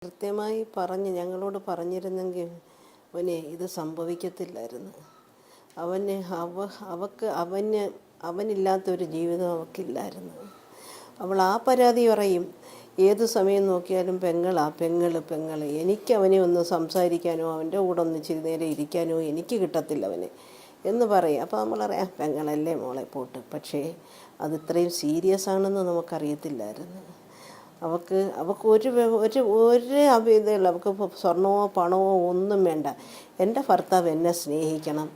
കൃത്യമായി പറഞ്ഞ് ഞങ്ങളോട് പറഞ്ഞിരുന്നെങ്കിൽ അവനെ ഇത് സംഭവിക്കത്തില്ലായിരുന്നു. അവനില്ലാത്തൊരു ജീവിതം അവൾക്കില്ലായിരുന്നു. അവൾ ആ പരാതി പറയും. ഏത് സമയം നോക്കിയാലും പെങ്ങള്. എനിക്ക് അവനെ ഒന്ന് സംസാരിക്കാനോ അവൻ്റെ കൂടെ ഒന്ന് ഇച്ചിരി നേരം ഇരിക്കാനോ എനിക്ക് കിട്ടത്തില്ല അവനെ എന്ന് പറയും. അപ്പോൾ നമ്മളറിയാം പെങ്ങളല്ലേ മോളെ പോട്ട്. പക്ഷേ അത് ഇത്രയും സീരിയസ് ആണെന്ന് നമുക്കറിയത്തില്ലായിരുന്നു. അവൾക്ക് ഒരു ഇതല്ല. അവൾക്ക് സ്വർണമോ പണമോ ഒന്നും വേണ്ട. എൻ്റെ ഭർത്താവ് എന്നെ സ്നേഹിക്കണം,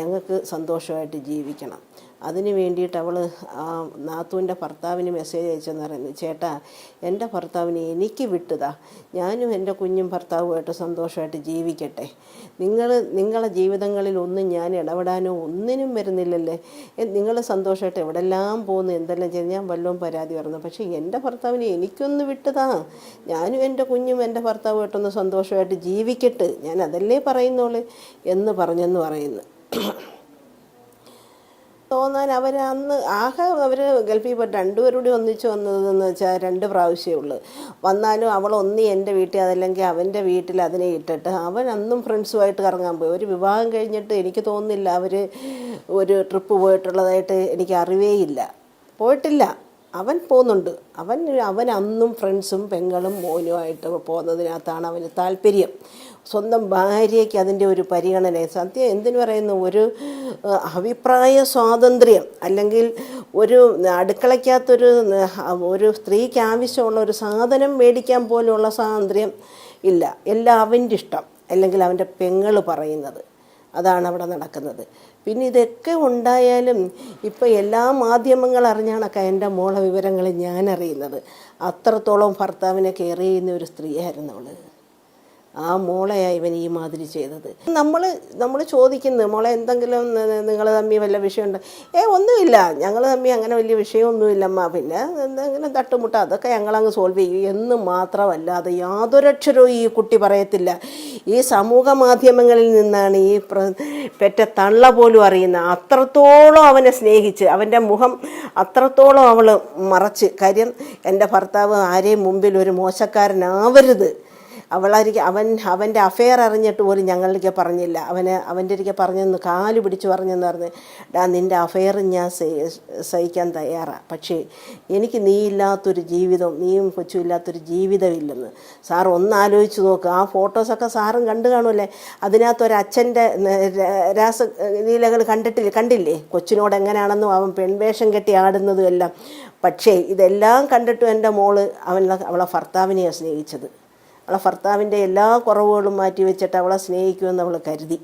ഞങ്ങൾക്ക് സന്തോഷമായിട്ട് ജീവിക്കണം. അതിന് വേണ്ടിയിട്ട് അവൾ ആ നാത്തൂൻ്റെ ഭർത്താവിന് മെസ്സേജ് അയച്ചെന്ന് പറയുന്നത്, ചേട്ടാ എൻ്റെ ഭർത്താവിനെ എനിക്ക് വിട്ടുതാ, ഞാനും എൻ്റെ കുഞ്ഞും ഭർത്താവുമായിട്ട് സന്തോഷമായിട്ട് ജീവിക്കട്ടെ. നിങ്ങളെ ജീവിതങ്ങളിൽ ഒന്നും ഞാൻ ഇടപെടാനോ ഒന്നിനും വരുന്നില്ലല്ലേ. നിങ്ങൾ സന്തോഷമായിട്ട് എവിടെല്ലാം പോകുന്നു, എന്തെല്ലാം ചെയ്ത് ഞാൻ വല്ലതും പരാതി പറഞ്ഞു. പക്ഷേ എൻ്റെ ഭർത്താവിനെ എനിക്കൊന്ന് വിട്ടുതാ, ഞാനും എൻ്റെ കുഞ്ഞും എൻ്റെ ഭർത്താവുമായിട്ടൊന്ന് സന്തോഷമായിട്ട് ജീവിക്കട്ടെ, ഞാൻ അതല്ലേ പറയുന്നോളൂ എന്ന് പറഞ്ഞെന്ന് പറയുന്നു. തോന്നാൻ അന്ന് അവർ ഗൾഫിൽ പോയിട്ട് രണ്ടുപേരോട് ഒന്നിച്ച് വന്നതെന്ന് വെച്ചാൽ 2 പ്രാവശ്യമേ ഉള്ളൂ. വന്നാലും അവൾ ഒന്നി എൻ്റെ വീട്ടിൽ അതല്ലെങ്കിൽ അവൻ്റെ വീട്ടിൽ അതിനെ ഇട്ടിട്ട് അവൻ അന്നും ഫ്രണ്ട്സുമായിട്ട് കറങ്ങാൻ പോയി. ഒരു വിവാഹം കഴിഞ്ഞിട്ട് എനിക്ക് തോന്നുന്നില്ല അവർ ഒരു ട്രിപ്പ് പോയിട്ടുള്ളതായിട്ട് എനിക്ക് അറിവേയില്ല. പോയിട്ടില്ല. അവൻ പോകുന്നുണ്ട്. അവൻ അന്നും ഫ്രണ്ട്സും പെങ്ങളും മോനുമായിട്ട് പോകുന്നതിനകത്താണ് അവന് താല്പര്യം. സ്വന്തം ഭാര്യയ്ക്ക് അതിൻ്റെ ഒരു പരിഗണന. സത്യം എന്തിനു പറയുന്നു, ഒരു അഭിപ്രായ സ്വാതന്ത്ര്യം അല്ലെങ്കിൽ ഒരു അടുക്കളയ്ക്കകത്തൊരു സ്ത്രീക്ക് ആവശ്യമുള്ള ഒരു സാധനം മേടിക്കാൻ പോലുള്ള സ്വാതന്ത്ര്യം ഇല്ല. എല്ലാം അവൻ്റെ ഇഷ്ടം അല്ലെങ്കിൽ അവൻ്റെ പെങ്ങൾ പറയുന്നത്. അതാണ് അവിടെ നടക്കുന്നത്. പിന്നെ ഇതൊക്കെ ഉണ്ടായാലും ഇപ്പോൾ എല്ലാ മാധ്യമങ്ങൾ അറിഞ്ഞാണൊക്കെ എൻ്റെ മോളെ വിവരങ്ങൾ ഞാൻ അറിയുന്നത്. അത്രത്തോളം ഭർത്താവിനെ കെയർ ചെയ്യുന്ന ഒരു സ്ത്രീയായിരുന്നു അവൾ. ആ മോളെയാണ് ഇവൻ ഈ മാതിരി ചെയ്തത്. നമ്മൾ ചോദിക്കുന്നു, മോളെ എന്തെങ്കിലും നിങ്ങൾ തമ്മിൽ വല്ല വിഷയമുണ്ട്? ഒന്നുമില്ല, ഞങ്ങൾ തമ്മിൽ അങ്ങനെ വലിയ വിഷയമൊന്നുമില്ലമ്മ, പിന്നെ എന്തെങ്കിലും തട്ടുമുട്ട അതൊക്കെ ഞങ്ങളങ്ങ് സോൾവ് ചെയ്യും എന്ന് മാത്രമല്ലാതെ യാതൊരക്ഷരവും ഈ കുട്ടി പറയത്തില്ല. ഈ സമൂഹ മാധ്യമങ്ങളിൽ നിന്നാണ് ഈ പെറ്റ തള്ള പോലും അറിയുന്നത്. അത്രത്തോളം അവനെ സ്നേഹിച്ച് അവൻ്റെ മുഖം അത്രത്തോളം അവൾ മറച്ച്. കാര്യം എൻ്റെ ഭർത്താവ് ആരെയും മുമ്പിൽ ഒരു മോശക്കാരനാവരുത്. അവൻ്റെ അഫെയർ അറിഞ്ഞിട്ട് പോലും ഞങ്ങളിലേക്ക് പറഞ്ഞില്ല. അവൻ്റെ ഒരിക്കൽ പറഞ്ഞെന്ന് കാല് പിടിച്ച് പറഞ്ഞെന്ന് ഡാ നിൻ്റെ അഫെയർ ഞാൻ സഹിക്കാൻ തയ്യാറാണ്, പക്ഷേ എനിക്ക് നീ ഇല്ലാത്തൊരു ജീവിതം, നീയും കൊച്ചും ഇല്ലാത്തൊരു ജീവിതമില്ലെന്ന്. സാർ ഒന്നാലോചിച്ച് നോക്ക്. ആ ഫോട്ടോസൊക്കെ സാറും കണ്ടു കാണുമല്ലേ. അതിനകത്തൊരച്ഛൻ്റെ രാസലീലകൾ കണ്ടില്ലേ? കൊച്ചിനോട് എങ്ങനെയാണെന്നും അവൻ പെൺവേഷം കെട്ടി ആടുന്നതും എല്ലാം. പക്ഷേ ഇതെല്ലാം കണ്ടിട്ടും എൻ്റെ മോള് അവളെ ഭർത്താവിനെയാണ് സ്നേഹിച്ചത്. അവളെ ഭർത്താവിൻ്റെ എല്ലാ കുറവുകളും മാറ്റി വെച്ചിട്ട് അവളെ സ്നേഹിക്കുമെന്ന് അവൾ കരുതി.